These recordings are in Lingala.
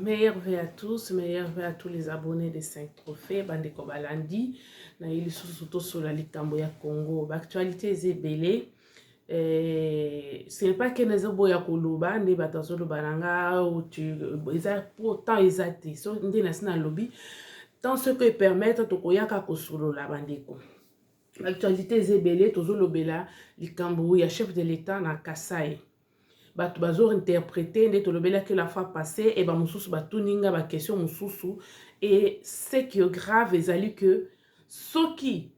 Meilleur vœu à tous, meilleur vœu à tous les abonnés des 5 trophées. Bandeko Balandi, na ili surtout sur la likambo ya Congo. L'actualité est belée. Ce n'est pas que les obo ya koloba, ne batazo lo bananga ou tu pourtant exact. So ndi na sina lobby. Tant ce que permettre to koyaka kosolo la bandeko. L'actualité est belée, tozo lobela likambo ya chef de l'État na Kasai. Bato bazo interpréter nde tolobela que la fois passée et ba mususu batuninga ba question mususu et ce qui est grave ezali que soki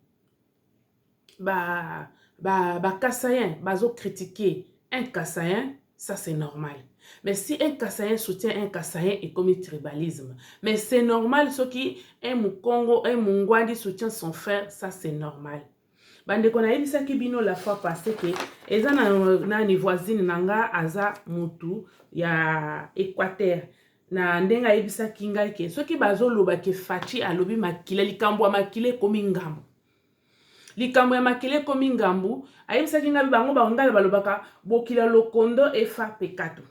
ba Kassayen bazo critiquer un Kassayen, ça c'est normal. Mais si un Kassayen soutient un Kassayen et comme tribalisme, mais c'est normal soki un Mukongo, un Mungwandi soutient son frère, ça c'est normal. Bande kona ebisaki bino la fois passée que eza na ni voisine nanga aza mutu ya Équateur na ndenga ebisaki ngai ke soki bazoloba ke Fachi alobi makile likambo ya makile komi ngambu likambo ya makile komi ngambu ayebisaki ngai bango bangala balobaka bokila lokondo efa pekato.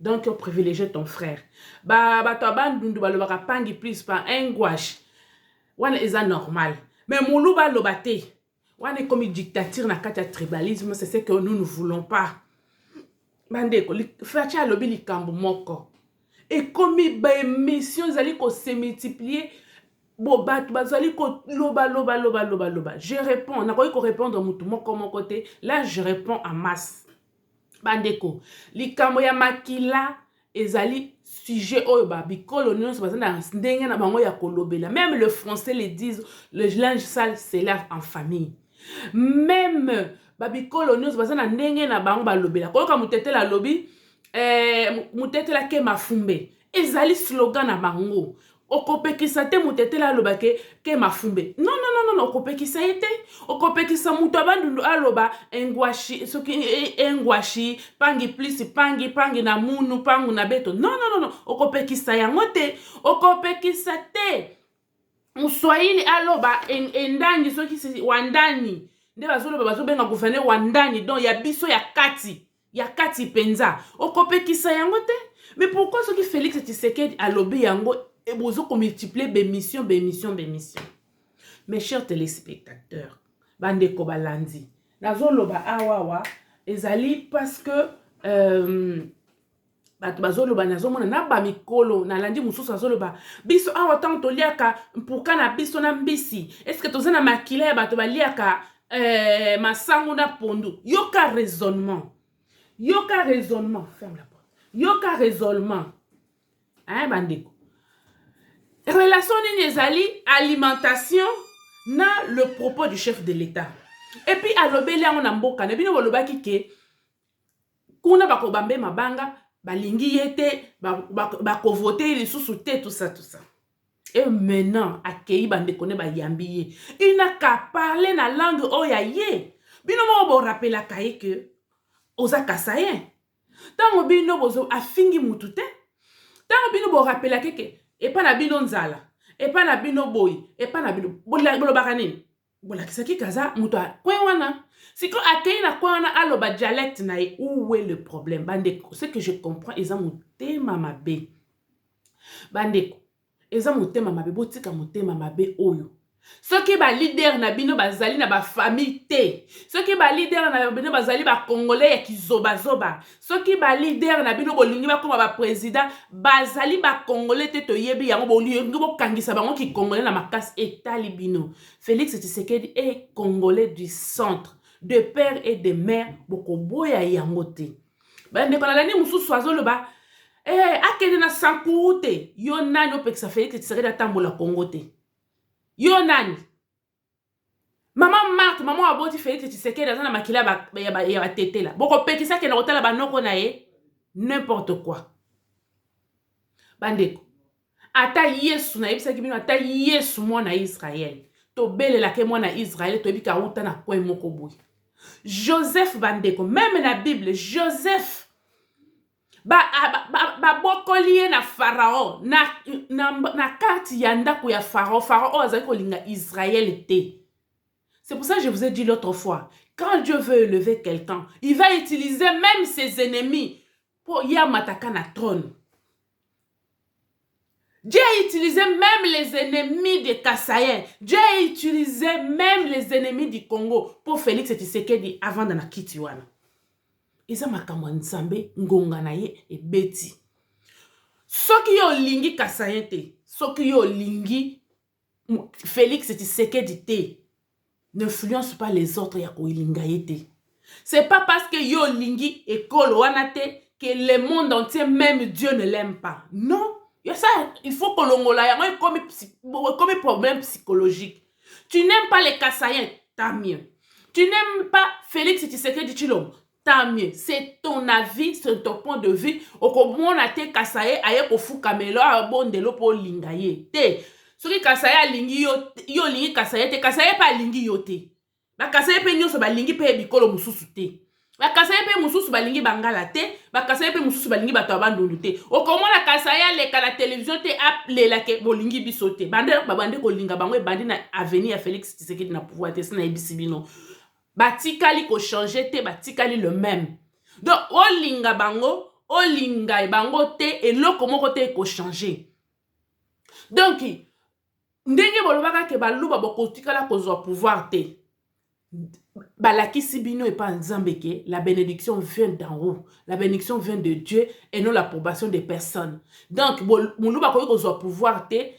Donc privilégier ton frère bato abandundu balobaka pangi plus pa engwash wana eza normal mais mulu baloba te. On est comme une dictature na kati ya tribalisme, c'est ce que nous ne voulons pas. Bandeko, Fachi alobi likambo moko. Et comme ba émission zali ko se multiplier, bo bat bazali ko loba. Je réponds, na ko répondre mutu moko mon côté, là je réponds en masse. Bandeko, likambo ya makila ezali sujet oyo ba bikolo nyonso bazana ndenge na bango ya kolobela. Même le français le disent, le linge sale se lave en famille. Même babikolo nyonso bazana ndenge na bango balobela koyoka mutetela lobi mutetela ke mafumbe ezali slogan na bango okopekisa te mutetela aloba ke mafumbe non okopekisa ete okopekisa mutu abandundu aloba engwashi soki engwashi pangi plus pangi na munu pangu na beto non okopekisa yango te okopekisa te Mswahili aloba endani soki wandani nde bazobenga gouverneur wandani donc ya biso ya kati penza okopekisa yango te. Mais pourquoi soki Félix Tshisekedi alobi yango et bozo ko multiplier bémission. Mes chers téléspectateurs bandeko balandi nazoloba awawa ezali parce que bato bazoloba nazomona na ba mikolo na landi mususu azoloba biso awa tanto liaka mpuka na biso na mbisi est-ce que tozana makila ya bato baliaka masango na pondu yoka raisonnement ferme la porte yoka raisonnement hein bandeko relation nini ezali alimentation na le propos du chef de l'État et puis alobeli yango na mboka na bino bolobaki ke kuna bakobambe mabanga balingi yete bakovoter lisusu te tout ça et maintenant akei bande kone ba yambi il n'a qu'à parler na langue oya ye bino mo bo rappela kai que oza Kassayen tango bino bozo afingi mutu te tango bino bo rappela ke e pa na bino nzala e pa na bino boy e pa na bino bolo bakanini bola kisaki kaza mutu kwe wana siko akei na kwa wana aloba dialecte na ye où est le problème bandeko ce que je comprends eza motema mabe bandeko eza motema mabe botika motema mabe oyo soki ba leader na bino bazali na ba famille te soki ba leader na bino bazali ba congolais ya kizoba soki ba leader na bino bolingi bakoma ba président bazali ba congolais te toyebi yango bolingi bokangisa bango ki congolais na makasi etali bino. Félix Tshisekedi est congolais du centre de père et de mère bokoboya yango te bandeko na lani mususu azoloba akende na sankuru te yo nani opekisa Félix Tshisekedi atambola Congo te yo nani maman Marthe maman aboti Félix Tshisekedi azana makila ya batetela bokopekisa ke na kotala banoko na ye n'importe quoi bandeko ata Yesu na yebisaki bino ata Yesu mwana Israël tobelela ke mwana Israël toyebika uta na kwe moko boye Joseph bandeko même na Bible Joseph bokoliye na Pharaon na kati ya ndako ya Pharaon azali kolinga Israël te. C'est pour ça que je vous ai dit l'autre fois, quand Dieu veut élever quelqu'un, il va utiliser même ses ennemis pour y mataka na trône. Dieu a utilisé même les ennemis des Kassaïens. Dieu a utilisé même les ennemis du Congo pour Félix Tshisekedi avant de quitter wana. Isa makambo nzambe ngonga na ye ebeti. Soki yo lingi Kassaïen te, soki yo lingi Félix Tshisekedi te, n'influence pas les autres ya ko ilinga yete. C'est pas parce que yo lingi ekolo wana te que le monde entier, même Dieu ne l'aime pas. Non. Ça, il faut que l'on ait comme problème psychologique. Tu n'aimes pas les Kassaïens, tant mieux. Tu n'aimes pas Félix Tshisekedi Tshilombo, tant mieux. C'est ton avis, c'est ton point de vue. Au comment on a été Kassaïen, aye ko fukamelo a bondelo po lingaye. Te. Soki Kassaïen lingi yo lingi Kassaïen te, Kassaïen pas lingi yo te. Ba Kassaïen pe nyoso ba lingi pe bikolo mususu te. Bakasaya pe mususu balingi bangala te, bakasaya pe mususu balingi bato abandonu te. Okomona kasaya leka la télévision te appeler ke bolingi biso te. Bande babande ko linga bango e bandi na avenir ya Félix Tshisekedi na pouvoir te sina ebisi bino. Batikali ko changer te, batikali le même. Donc o linga bango te eloko moko te ko changer. Donc ndenge bolobaka ke baluba bokotikala kozwa pouvoir te. Balakisi bino et pas nzambe ke la bénédiction vient d'en haut, la bénédiction vient de Dieu et non l'approbation des personnes. Donc muluba koyi kozwa pouvoir te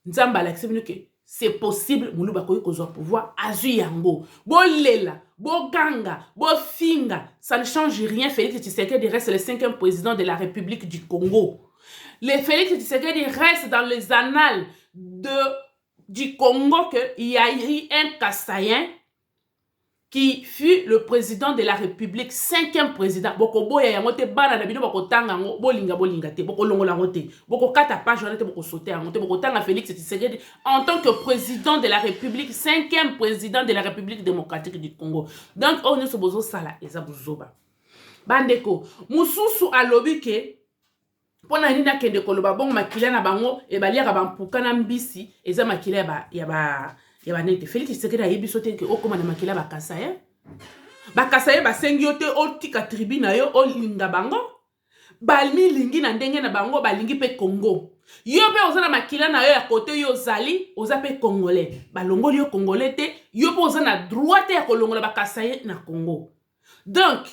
nzambe balakisi bino ke c'est possible muluba koyi kozwa pouvoir azu yango bo lela bo ganga bo finga ça ne change rien. Félix Tshisekedi reste le 5e président de la République du Congo. Le Félix Tshisekedi reste dans les annales du Congo qu'il y a eu un Kassaïen qui fut le président de la République, 5e président. Boko boya yangote bana na bino boko tanga bolinga te, boko longola ngote, boko kata page wana te boko sauter ngote, boko tanga Félix Tshisekedi en tant que président de la République, 5e président de la République démocratique du Congo. Donc on ne se bozo sala eza bozoba. Bandeko, mususu alobi ke pona nina kende koloba bon makila na bango e baliaka bampuka na mbisi eza makila ya banete. Félix Tshisekedi ayebi sote ke okoma na makila bakasaya. Bakasaya basengi yo te otika tribu na yo olinga bango. Balmi lingi na ndenge na bango balingi pe Congo. Yo pe oza na makila na yo ya kote yo zali oza pe Congolais. Balongoli yo Congolais te, yo pe oza na droit te ya kolongola bakasaya na Congo. Donc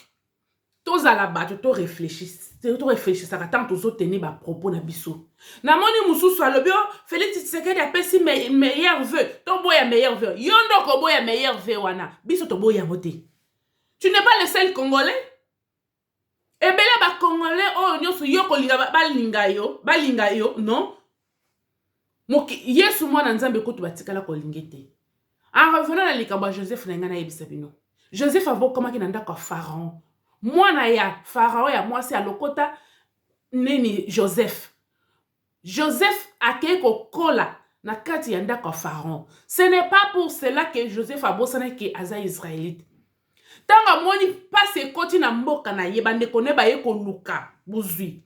toza la bato to réfléchissaka tant tozo tenir ba propos na biso. Na moni mususu alobi Félix Tshisekedi apesi meilleur vœu. To boya meilleur vœu. Yo ndoko boya meilleur vœu wana. Biso to boya ngote. Tu n'es pas le seul Congolais. Ebele ba Congolais o nyoso yo kolinga balinga yo, non? Moki Yesu mwana nzambe kutu batikala kolingete. En revenant na likamba Joseph na ngana yebisa bino. Joseph avo koma ki nanda kwa Pharaon. Mwana ya Pharaon ya mwasi alokota nini Joseph. Joseph akeko kola na kati ya ndako Pharaon. Ce n'est pas pour cela que Joseph a bosana ke aza israélite. Tanga moni passe koti na mboka na ye bande kone ba ye ko luka buzui.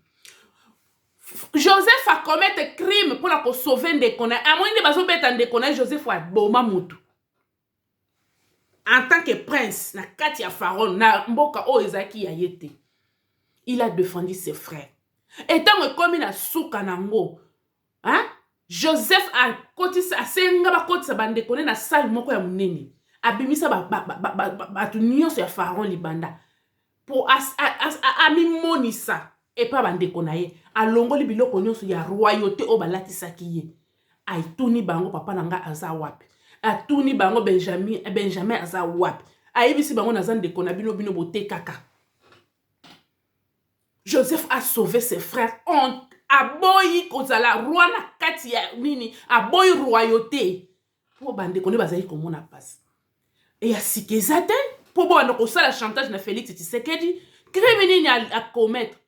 Joseph a commettre crime pour la sauver ndekona. Amoni de bazo beta ndekona Joseph a boma mutu. En tant que prince, na kati ya Pharaon, na mboka o ezaki ya yete. Il a défendu ses frères. Et tant que comme na souka nango, hein? Joseph a kotisa asenga ba kotisa bande kone na salle moko ya munene. Abimisa ba nyonso ya Pharaon libanda. Pour amimonisa et pas bande konaye. Alongoli biloko nyonso ya royauté o balatisaki ye. Aituni bango papa nanga aza wapi. Atuni bango Benjamin aza wapi. Aibisi bango nazan de konabino bino bote kaka. Joseph a sauvé ses frères. On aboyi kozala roi na kati ya nini. Aboyi royauté. Po bande kone bazali komona passe. Et ya sikezate. Po bande kosala chantage na Félix Tshisekedi. Criminel à commettre.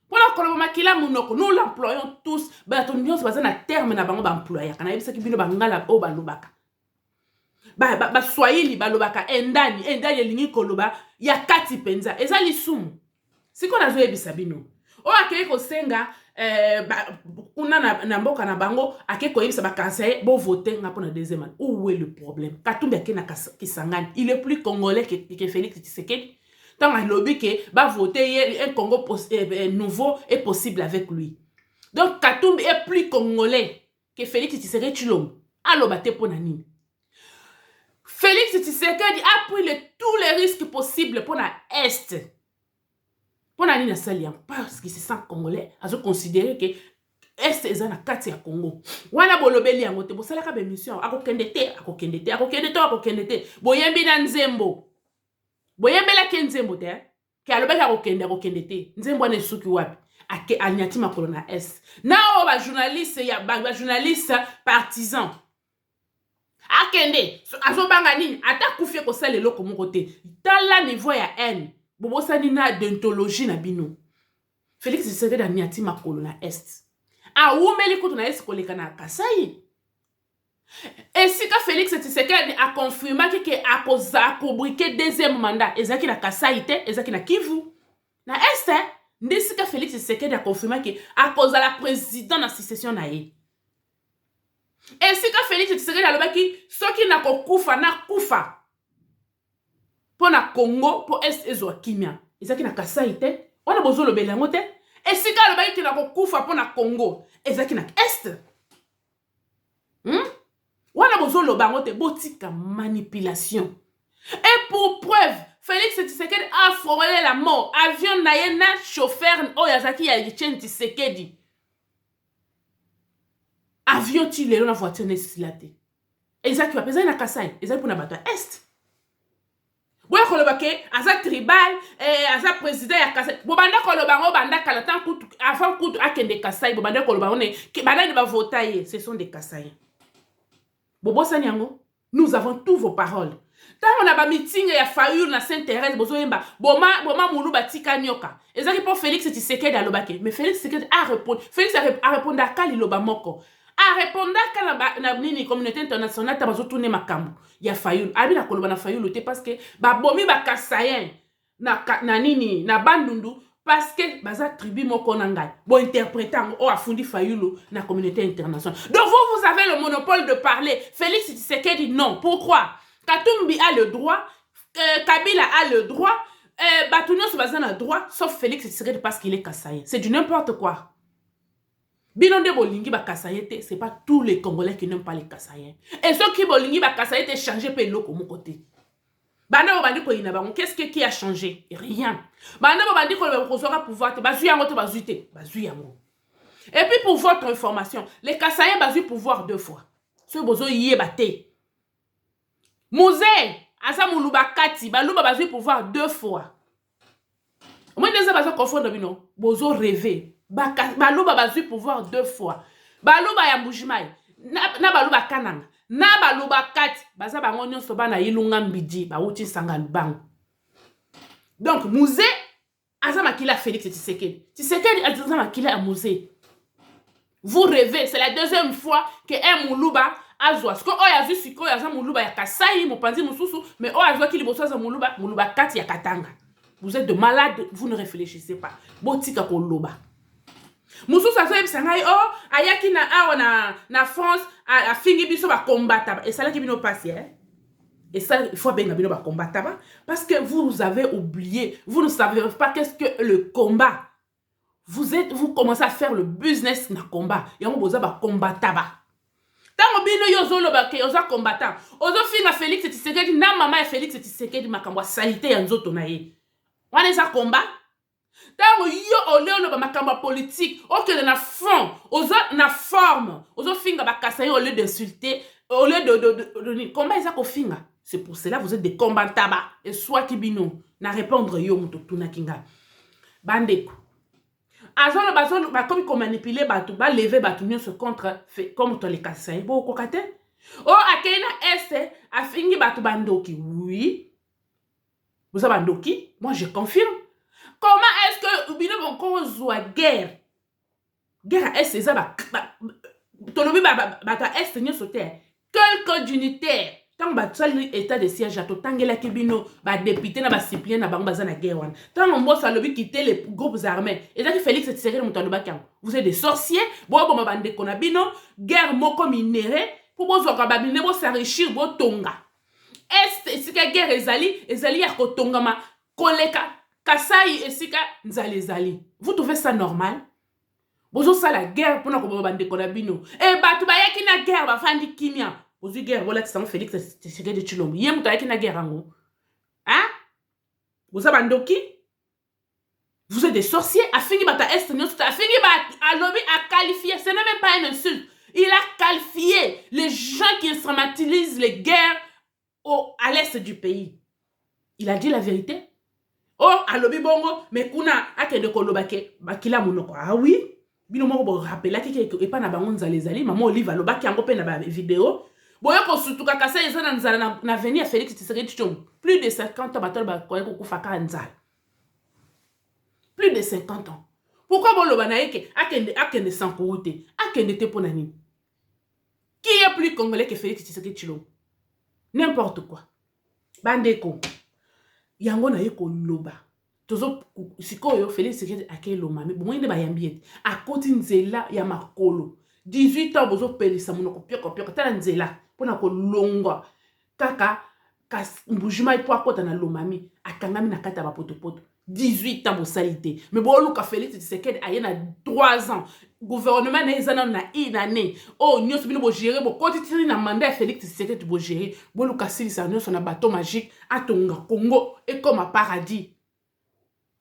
Pour la koloba makila munoko. Nous l'employons tous. Bato nyonso baza na terme na bango ba employer. Kana yebisa ki bino bangala o balobaka. Ba swahili balobaka endani elingi koloba ya kati penza eza lisumu siko nazo yebisa bino o akei ko senga kuna na mboka na bango akei ko yebisa ba kansaye bo voter nga pona deuxième année. Où est le problème? Katumbi akena Kisangani il est plus congolais que Félix Tshisekedi. Tant a lobby que ba voter un Congo nouveau est possible avec lui. Donc Katumbi est plus congolais que Félix Tshisekedi Tshilombo. Aloba te pona nini. Félix Tshisekedi a pris tous les risques possibles pour la Est. Pour la nini Saliam. Parce qu'il se sent congolais. A se considérer que Est est na kati ya Congo. Wana bolobeli yango te. Bosalaka be mission. Ako kendete. Boyembi na Nzembo. Boyembela ke Nzembo te. Ke alobeka ako kendete. Nzembo ane suki wapi. Ake alnyati makolo na Est. Nao ba journaliste ya ba journaliste partisan. Akende, azobanga nini, ata kufie ko sale loko moko te. Dans la niveau ya haine, bobosani na déontologie na bino. Félix Tshisekedi aniati makolo na Est. A umeli kutu na Est koleka na Kasai. Et si ka Félix Tshisekedi a confirmé que akoza kobrike deuxième mandat, ezaki na Kasai te, ezaki na Kivu. Na Est, ndesi ka Félix Tshisekedi a confirmé que akoza la président na succession na ye. Et si ka Félix Tshisekedi alobaki soki na kokufa na kufa po na Congo po Est ezwa kimia ezaki na Kasai te wana bozolo belango te. Et si ka alobaki ki na kokufa po na Congo ezaki na Est wana bozolo bango te botika manipulation. Et pour preuve Félix Tshisekedi a frôlé la mort. Avion na ye na chauffeur oyazaki ya Etienne Tshisekedi. Avion ti lelo na voiture nesilate. Ezaki ba pesa na Kasai, ezaki pona bato Est. Boya koloba ke aza tribal, aza président ya Kasai. Bobanda koloba ngo banda kala tant kutu avant kutu akende Kasai, bobanda koloba one ke banda ba votaye, ce sont des Kasaïens. Bobo Sanyango, nous avons tous vos paroles. Tant on a ba meeting ya Fayulu na Saint-Thérèse bozo yemba, boma mulu batika nyoka. Ezaki pour Félix Tshisekedi alobake, mais Félix Tshisekedi a répondu. Félix a répondu à Kali loba moko. A répondre à la communauté internationale tabazo tourner makambo ya Fayulu abi na koloba na Fayulu te parce que ba bomi ba Kasayen na nini na bandundu parce que baza tribu moko na ngai bo interprétant o afundi Fayulu na communauté internationale. Donc vous avez le monopole de parler. Félix Tshisekedi non. Pourquoi? Katumbi a le droit, Kabila a le droit, Batunyo Soubazan a le droit sauf Félix Tshisekedi parce qu'il est Kasayen. C'est du n'importe quoi. Binonde bolingi ba Kasayete, c'est pas tous les Congolais qui n'aiment pas les Kassaïens. Et ceux qui bolingi ba Kasayete changé pe loko mon côté. Banda bandi ko inabango, qu'est-ce qui a changé? Rien. Banda bandi ko le kozora pouvoir te bazu yango te bazuite, bazu yango. Et puis pour votre information, les Kassaïens bazu pouvoir 2 fois. Ce bozo yé baté. Mouzé, asa muluba kati, baluba bazu pouvoir 2 fois. Moi les bazo confondre bino, bozo rêver. Baluba bazu pouvoir 2 fois. Baluba ya Mbujimai na baluba kananga na baluba kati baza bango nyonso bana ilunga mbidi ba uti sanga lubango. Donc Mouzé azama kila Félix Tshisekedi. Tshisekedi azama kila Mouzé. Vous rêvez, c'est la 2e fois que un muluba azwa. Ce que oya zu siko ya za muluba ya Kasai mopanzi mususu mais oya azwa kili boso za muluba kati ya Katanga. Vous êtes de malades, vous ne réfléchissez pas. Botika ko loba. Moussou sa soye bisangai oh ayaki na awa na France a fingi biso ba combattre et ça là qui bino passer hein. Et ça il faut bien bino ba combattre parce que vous avez oublié, vous ne savez pas qu'est-ce que le combat. Vous commencez à faire le business na combat et on boza ba combattre tango bino yozo lo ba ke yoza combattant ozo finga Félix Tshisekedi na mama ya Félix Tshisekedi makambo salité ya nzoto na ye wana za combat. Tango yo oleo ba makamba politique okele na fond ozo na forme ozo finga ba Kasaïen au lieu d'insulter au lieu de comment ils a ko finga. C'est pour cela vous êtes des combattants et soit kibino na répondre yo muto tuna kinga bandeko azolo bazolo ba comme manipuler batu ba lever batu nyonso contre comme to les Kasaïen bo kokate o akena ese afingi batu bandoki oui vous avez bandoki moi je confirme. Comment est-ce que bino bonko zwa guerre à est ça ba tolobi ba est nyonso te quelque d'unitaire tant ba tsali état de siège à totangela kibino ba député na ba suppléant na bango bazana guerre wana tant mboso alobi quitter les groupes armés et ça que Félix Tshisekedi mutondo bakango vous êtes des sorciers bo bo bande kona bino guerre moko minéré pour bozo ka ba bino bo s'enrichir bo tonga est c'est que guerre ezali ya kotonga ma koleka Kasai et Sika Nzalezali. Vous trouvez ça normal? Bozo la guerre pour nous bande konabino. Et batu ba yaki na guerre ba fandi kimia. Ozu guerre voilà que ça Félix Tshisekedi Tshilombo. Yem to yaki na guerre ango. Hein? Vous avez bandoki? Vous êtes des sorciers. A fini bata est nous a fini ba lobby a qualifié, ce n'est même pas une insulte. Il a qualifié les gens qui instrumentalisent les guerres à l'est du pays. Il a dit la vérité. Oh, alobi bongo, mais kuna akende kolobake, bakila monoko. Ah oui? Bino moko bo rappela ki et pas na bango nzalezali, maman Olive alobaki yango pe na ba vidéo. Boyo ko sutuka kasa eza na nzala na venir Félix Tshisekedi Tshilombo. Plus de 50 ans batol ba koyeko kufaka nzala. Plus de 50 ans. Pourquoi boloba na yeke akende sans koute? Akende te pona nini? Qui est plus congolais que Félix Tshisekedi Tshilombo? N'importe quoi. Bandeko. Yango na yeko loba. Tozo sikoyo Félix Tshisekedi ake loma. Mais bon, il ne ba yambiet. A koti nzela ya makolo. 18 ans bozo pelisa monoko pioko tala nzela. Pona ko longwa. Kaka mbujima ipo akota na lomami. Akangami na kata ba poto. 18 ans bosalite. Mais bon, Luka Félix Tshisekedi aye na 3 ans. Gouvernement na ezana na inane. Oh, nyoso bino bo gérer bo koti tiri na mandat Félix Tshisekedi bo gérer. Bo Luka silisa nyoso na bateau magique atonga Congo et comme un paradis.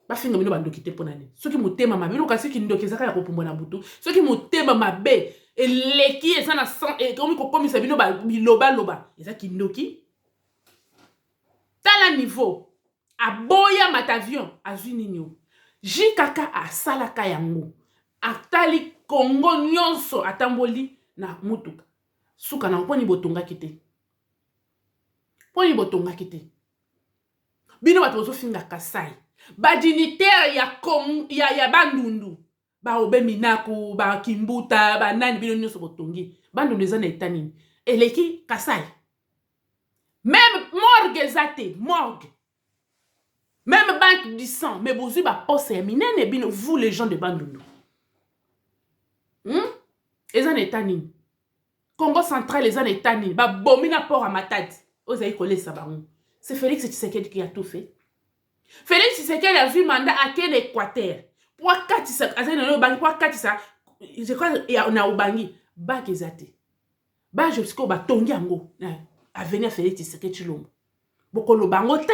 Ba finga bino bandokite ponane. Soki motema mabe Luka siki ndokizaka ya kopumba na butu. Soki motema mabe eleki eza na sang et komi ko komisa bino ba loba. Eza kindoki. Tala niveau aboya matavion azwi ninyo. Jikaka asalaka yango. Atali Congo nyonso atamboli na mutuka. Suka na poni botonga kite. Poni botonga kite. Bino bato ozofinga Kasai. Ba dignitaire ya Bandundu. Ba Obeminaku, ba Kimbuta, ba nani bino nyonso botongi. Bandundu eza na etani. Eleki Kasai. Même morgue ezate, morgue. Même banque du sang, mais vous ba poste minene bino vous les gens de Bandundu. Eza na etani. Congo central eza na etani. Ba bomina port à Matadi. Ozayi kolesa bango. C'est Félix Tshisekedi qui a tout fait. Félix Tshisekedi a vu mandat à quel Équateur. Pour katisa azali na bangi pour katisa je crois na ubangi ba kezate. Ba je siko ba tongi yango à venir Félix Tshisekedi Tshilombo. Bokolo bango te.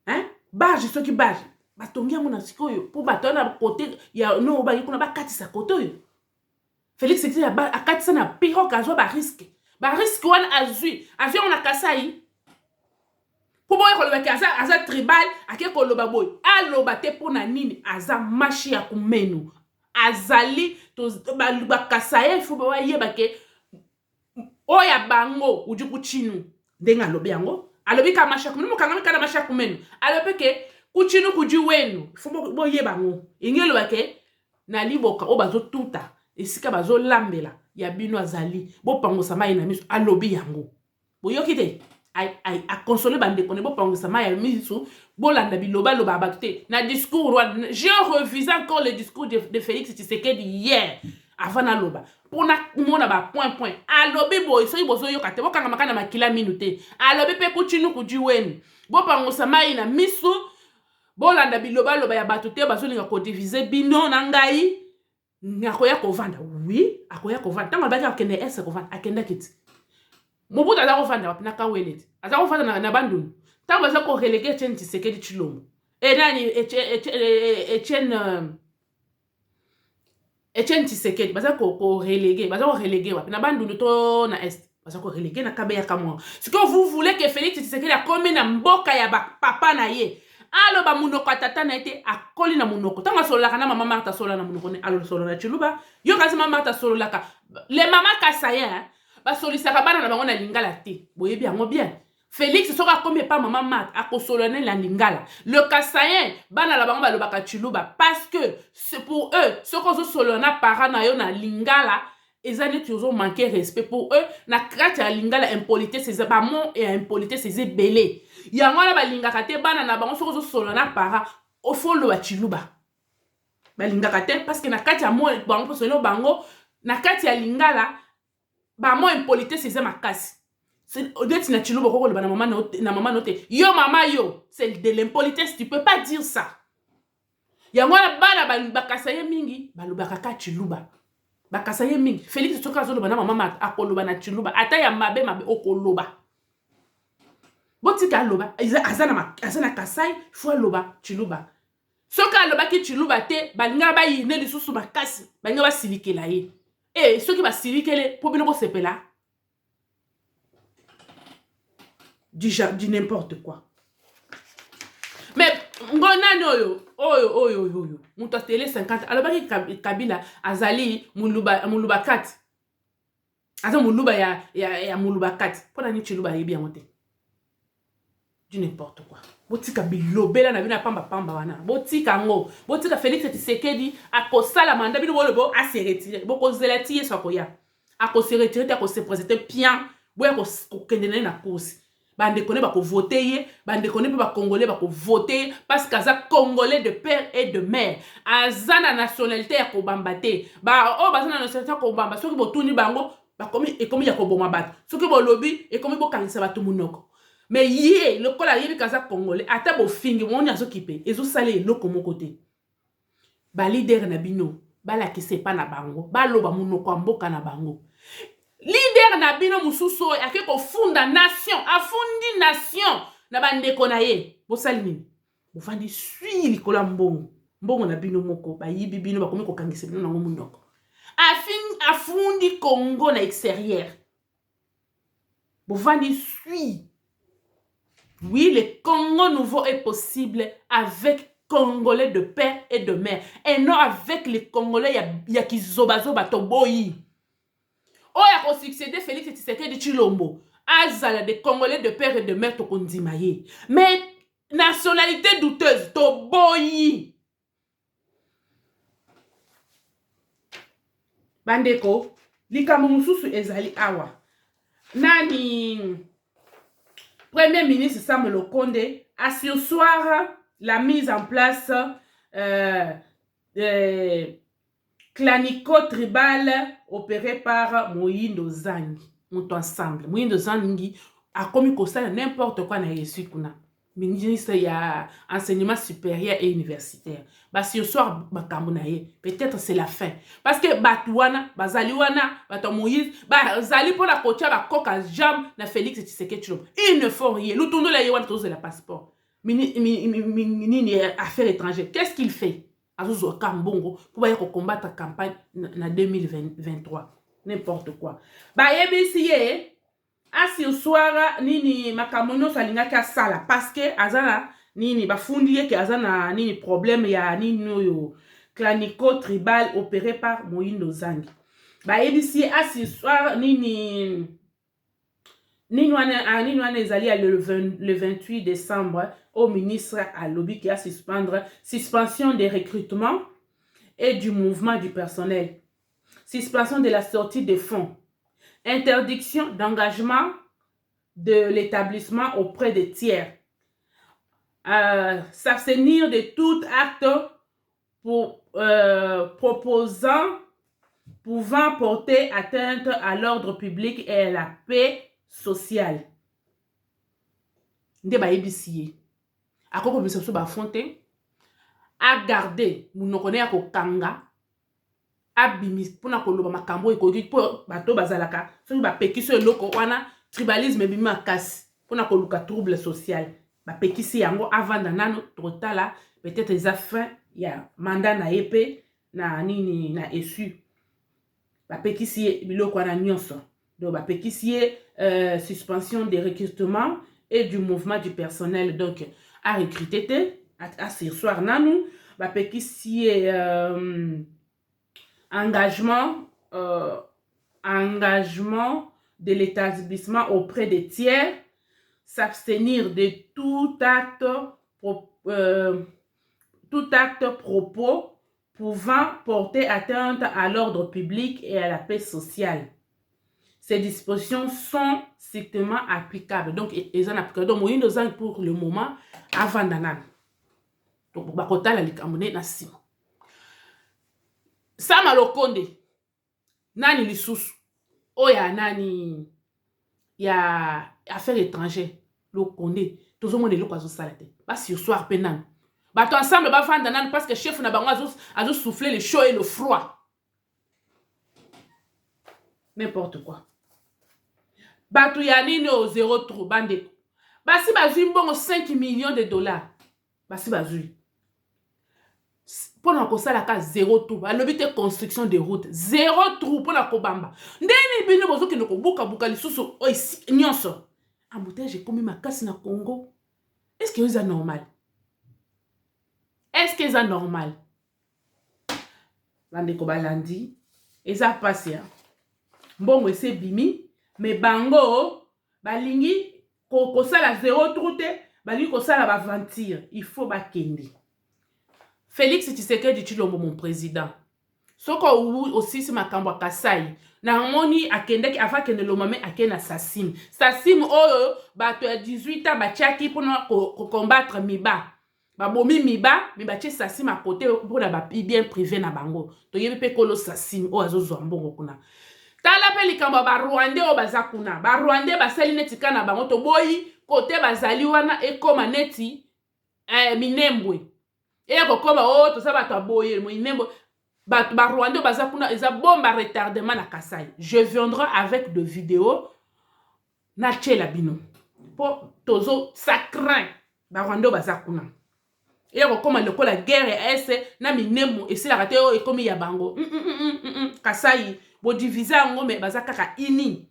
Hein? Ba je soki ba batongi yango na sikoyo pour batona côté ya no ubangi kuna ba katisa côté yo. Félix Tshisekedi a katisa na pirogue azwa ba risque. Ba risque wana azwi on a Kasai. Pour moi koloba ki aza tribal ake koloba boy aloba te pona nini aza machi ya kumenu azali to ba Kasai fu ba yeba ke oya bango ujuku chinu ndenga lobi yango alobi ka machi ya kumenu mukanga kana machi ya kumenu alobi ke kuchinu kuji wenu fu bo yeba ngo ingelo ba ke na liboka o bazo tuta esika bazo lambela ya bino azali bo pango sama ina miso alobi yango boyoki te a consoler bande kone bo pango sama ya miso bolanda biloba loba bakte na discours j'ai revisé encore le discours de Félix Tshisekedi hier avant na loba pour na mona ba point alobi boy so ibozo yoka te bokanga makana makila minute alobi pe kuchinu kuji wenu bo pango sama ina miso bolanda biloba loba ya bato te bazolinga ko diviser bino na ngai ngakoya kovanda oui akoya kovanda tango baki akende ese kovanda akenda kiti mobuta za kovanda wapina kaweleti aza kovanda na Bandundu tango baza ko reléguer Etienne Tshisekedi Tshilombo nani Etienne Tshisekedi baza ko reléguer wapina Bandundu to na est baza ko reléguer na Kabeya kamwa. Ce que vous voulez que Félix Tshisekedi a comme na mboka ya papa na ye alo ba munoko tata na ete akoli na munoko tanga solaka na mama Martha sola na munoko ne alo solo na Chiluba yo kasi mama Martha solo laka le mama Kasaya ba solisaka bana na bango na lingala te boyebi yango bien Félix soka comme pas mama Martha akosolone la lingala le Kasayen bana la bango ba lobaka Chiluba parce que c'est pour eux ce qu'on solona para na yo na lingala ezali toujours manquer respect pour eux na krati ya lingala impolité c'est ba mon et impolité c'est belé yango na balingaka te bana na bango soko solo na para au fond lo Chiluba balingaka te parce que na kati ya mo bango solo bango na kati ya lingala ba mo impolité c'est makasi c'est odeti na Chiluba koko na maman note yo mama yo c'est de l'impolitesse tu peux pas dire ça yango wana bana bakasa ye mingi balobaka ka chiluba bakasa ye mingi Félix soki azoloba na mama akoloba na chiluba ata ya mabe okoloba botika aloba aza na kasai fo aloba chiluba soki alobaki chiluba te balingaka bayine lisusu makasi balingaka basilikela ye soki basilikele mpo bino bosepela du n'importe quoi. Mais ngonani oyo muto tele 50 alobaki Kabila azali muluba 4 aza muluba ya muluba 4 pona ni chiluba yebi yango te du n'importe quoi. Botika bilobela na bina pamba wana botika ngo botika Félix Tshisekedi akosala manda bino bolobo a se retirer boko zelati yeso akoya akose retirer ako se présenter bien boya ko kendene na course bande connaît ba ko voter ye bande connaît ba congolais ba ko voter parce qu'aza congolais de père et de mère azana nationalité ya ko bambate ba o bazana nationalité ya ko bamba soki botuni bango ba komi ya ko boma bat soki bo lobby e komi bo kangisa batu munoko. Mais yé le kola yebi kaza congolais ata bo fingi woni azo kipe ezo sale eloko moko te ba leader na bino bala kise pa na bango baloba munoko mboka na bango leader na bino mususu ake ko funda nation afundi nation na bandeko na ye bosali nini bofandi sui likola mbongo na bino moko bayibi bino bakomi ko kangisa bino nango munoko afundi Congo na extérieur bofandi sui. Oui, le Congo nouveau est possible avec Congolais de père et de mère. Et non avec les Congolais ya kizobazoba toboyi. Oh, ya ko succéder Félix Tshisekedi Tshilombo. Azala des Congolais de père et de mère tokondimaye. Mais nationalité douteuse toboyi. Bandeko, likambo mususu ezali awa. Nani Premier ministre Samuel Okonde a sursoir la mise en place clanico-tribal opéré par Moïndo Zangi. Monto ensemble. Moïndo Zangi a commis ça n'importe quoi na yesu kuna. Ministre ya enseignement supérieur et universitaire. Ba sursoir makambo na ye. Peut-être c'est la fin. Parce que Batouana, Bazaliwana, Bato Moïse, Bazali pour la coach ba coca jam na Félix Tshisekedi Tshilombo. Ils ne font rien. Lutundo la yewan tous la passeport. Mini affaires étrangères. Qu'est-ce qu'il fait? Azuzo Kambongo pour combattre la campagne en 2023. N'importe quoi. Ba yebisi asi uswara nini makamono salingaki asala parce que azana nini bafundi ye ke azana nini problème ya nini yo clanico tribal opéré par Moïndo Zangi. Ba yebisi asi uswara nini wana ezali le 28 décembre au ministre à lobby qui a suspension des recrutements et du mouvement du personnel, suspension de la sortie des fonds, interdiction d'engagement de l'établissement auprès des tiers, s'abstenir de tout acte pouvant porter atteinte à l'ordre public et à la paix sociale. Nde ba ebisiye akoko biso ba fonte a garder munokone ya kokanga abimis pona koloba makambo ekoki po bato bazalaka soki bapekiso eloko wana tribalisme bima kasi pona koluka trouble social bapekisi yango avanda nano totala peut-être eza fin ya mandat na yepe na nini na esu bapekisi biloko wana nyonso donc bapekisi suspension des recrutements et du mouvement du personnel donc à recruter à sursoir nanu bapekisi engagement de l'établissement auprès des tiers, s'abstenir de tout acte propos pouvant porter atteinte à l'ordre public et à la paix sociale. Ces dispositions sont strictement applicables. Donc, ils sont applicables. Donc, Moïndo Zangi pour le moment, avant d'anan. Donc, bakota la likamone na sima. Samuel Okonde nani lisusu oya nani ya affaires étrangères Lokonde tozomona eloko azosala te basi yo soir pe nani Bato ensemble ba vendre nan parce que chef na bango azo souffler le chaud et le froid. N'importe quoi. Bato ya nini au zéro trou bande. Basi bazui mbongo 5 millions de dollars. Basi bazui. Pour na kosala ka zéro trou. Alobi te construction de route. Zéro trou pour na kobamba. Ndeni bino bozo kino ko buka buka lisusu nyonso. Embouteillage komi makasi na Congo. Est-ce que c'est normal? Est-ce que c'est normal? Bande ko balandi. Eza passé. Mbongo ese bimi. Mais bango balingi kosala zéro trou te. Balingi kosala ba aventure. Il faut ba kendi. Félix Tshisekedi Tshilombo mon président. Soko aussi si makambo Kasai. Na moni akendeki afa kende lomame akena Sasim. Sasim oyo bato ya 18 ans batiaki pour combattre Miba. Babomi Miba, mais batie Sasim à côté pour na ba bien privé na bango. To yebi pe kolo Sasim o azozo mbongo kuna. Tala pe likambo ba Rwandais o bazakuna. Ba Rwandais basali neti kana bango to boyi côté bazali wana ekoma neti Minembwe. Et kokoma o to sa bato aboye Minembwe. Ba Rwandais bazakuna eza bomba retardement na Kasai. Je viendrai avec des vidéos na tchela bino. Po tozo sacrin ba Rwandais bazakuna. Et kokoma lokola guerre ese na Minembwe esila kate o ekomi ya bango. Kasai bo diviser ngo me bazakaka ini.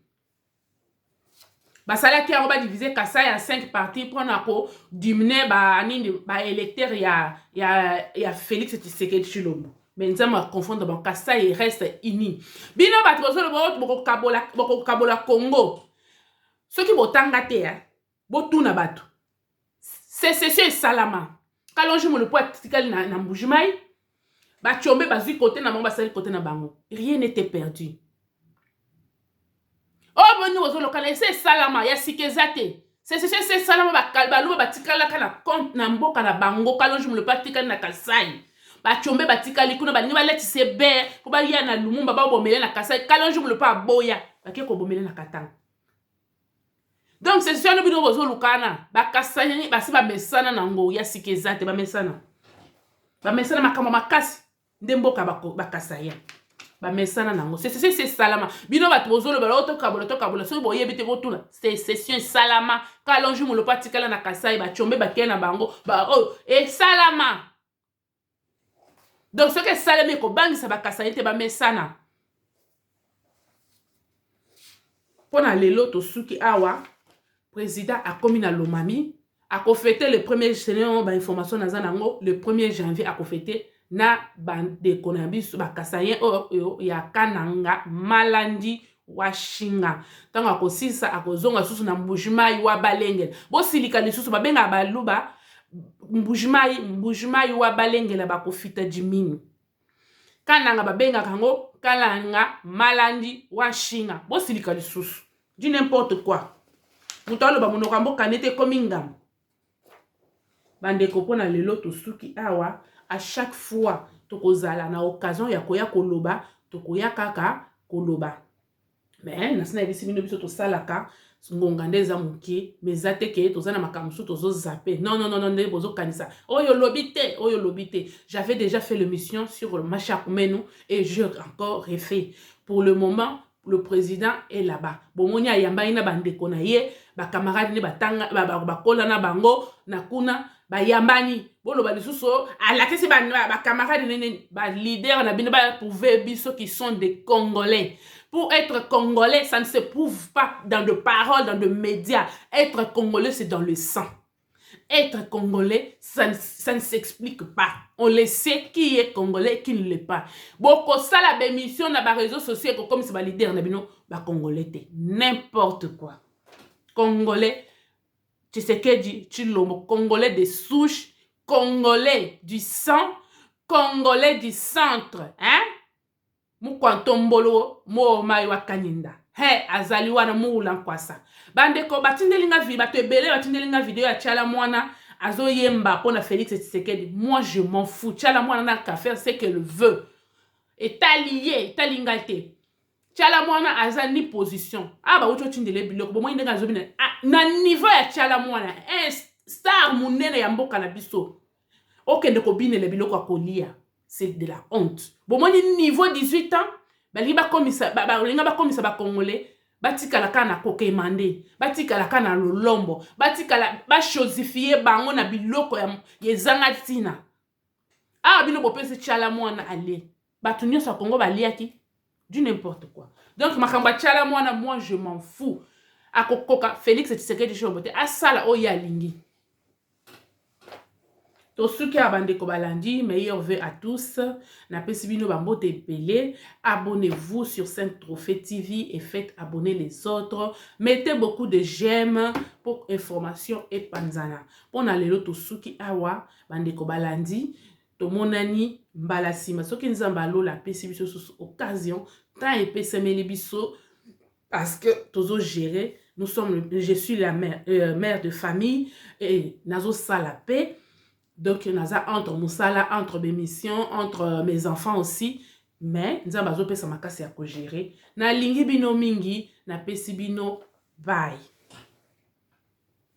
Basala ki yango ba diviser Kasai en 5 parties pour na ko diminuer ba nini ba électeur ya Félix Tshisekedi Tshilombo. Mais nous allons confondre bon Kasai reste uni. Bino ba trozolo boko kabola Congo. Ce qui botanga te ya botuna bato. C'est salama. Kalonji mo le poids tikali na mbujimai. Ba chombe bazui côté na mamba sali côté na bango. Rien n'était perdu. Oh boni ozolo kala c'est salama ya sikezate. C'est salama ba kalbalu ba tikala kana compte na mboka na bango kalonji mo le poids tikali na Kasai. Ba chombe ba tikali kuna ba ni ba leti sebe ko ba ya na Lumumba ba bomele na Kasai kalonji mo le poids boya ba ke ko bomele na Katanga. Donc c'est sûr no bino ozolo kana ba Kasai ba si ba mesana na ngo ya sikezate ba mesana. Ba mesana makama makasi ndemboka ba Kasai. Ba mesana nango c'est salama bino bato bozolo ba to kabola so boye bite botuna c'est session salama kalonji mo le patikala na Kasai ba chombe ba kena bango ba oh et salama. Donc ce que salama ko bangisa ba Kasai te ba mesana pona lelo to suki awa président a komi na Lomami a ko fêter le 1er janvier ba information na zanango le 1er janvier a ko fêter na bande konabiso bakasayen oyo ya Kananga Malandi Washinga tanga kosisa akozonga susu na Mbujimai wa Balengela bosilika lisusu babenga baluba Mbujimai wa Balengela bakofita jimini Kananga babenga kango Kalanga Malandi Washinga bosilika lisusu du n'importe quoi mutalo ba monoko mboka nete komingam bande kopona lelo to suki awa. À chaque fois, tokozala na occasion ya koya koloba, tokoya kaka koloba. Mais nasina ebisi bino biso to salaka ngongande za mukie, mezate ke tozana makamusu tozo zappé. Non, ne bozo kanisa. Oyo lobite. J'avais déjà fait l'émission sur le Machakumenu et je encore refait. Pour le moment, le président est là-bas. Bomoni ayamba ina bandeko na ye, ba camarade ne batanga ba kola na bango na kuna ba yambani bolo ba lisuso alakisi ba camarade nene ba leader na bino ba prouver biso qui sont des Congolais. Pour être Congolais, ça ne se prouve pas dans de paroles, dans de médias. Être Congolais, c'est dans le sang. Être Congolais, ça ne s'explique pas. On le sait qui est Congolais, qui ne l'est pas. Beaucoup ça la bémission dans les réseaux sociaux comme c'est ba leader na bino ba Congolais n'importe quoi. Congolais Tshisekedi Tshilombo, Congolais de souche, Congolais du sang, Congolais du centre, hein? Mukwantombolo mo mai wa Kaninda. He azali wana muula nkwasa. Bandeko batindelinga vi batebele batindelinga video ya Tchala Mwana azo yemba pona Félix Tshisekedi. Moi je m'en fous. Tchala Mwana n'a qu'à faire ce qu'elle veut. Et lié, lingate. Tchala Mwana aza ni position. Ah ba ucho tindele biloko bo moyinde ngazo na niveau ya Tchala Mwana un star munene ya mboka na biso. okende kobinela biloko ya kolia. C'est de la honte. Bon, moi, niveau 18 ans, balinga bakomisa ba Congolais, batikala kana kokemande, batikala kana lolombo, batikala ba chosifier bango na biloko ya yezanga tina. Ah, bino bopese tchala mwana ale. Batu nyonso ya Congo baliaki du n'importe quoi. Donc makamba tchala mwana, moi je m'en fous. Akokoka Félix Tshisekedi Tshilombo asala oyo alingi. Tosuki abandeko balandi, meilleur vœu à tous. Na pesi bino bambote pelé. Abonnez-vous sur 5 Trophées TV et faites abonner les autres. Mettez beaucoup de j'aime pour information et panzana. Pona lelo tosuki awa bandeko balandi. Tomonani mbalasima. Soki nzamba lola pesi biso sous occasion. Tant epesemeli biso parce que tozo gérer. Je suis la mère de famille et nazo sala paix. Donc, naza entre Moussala, entre mes missions, entre mes enfants aussi. Mais, nous avons besoin de gérer. Na lingi bino mingi, na pesi bino bye.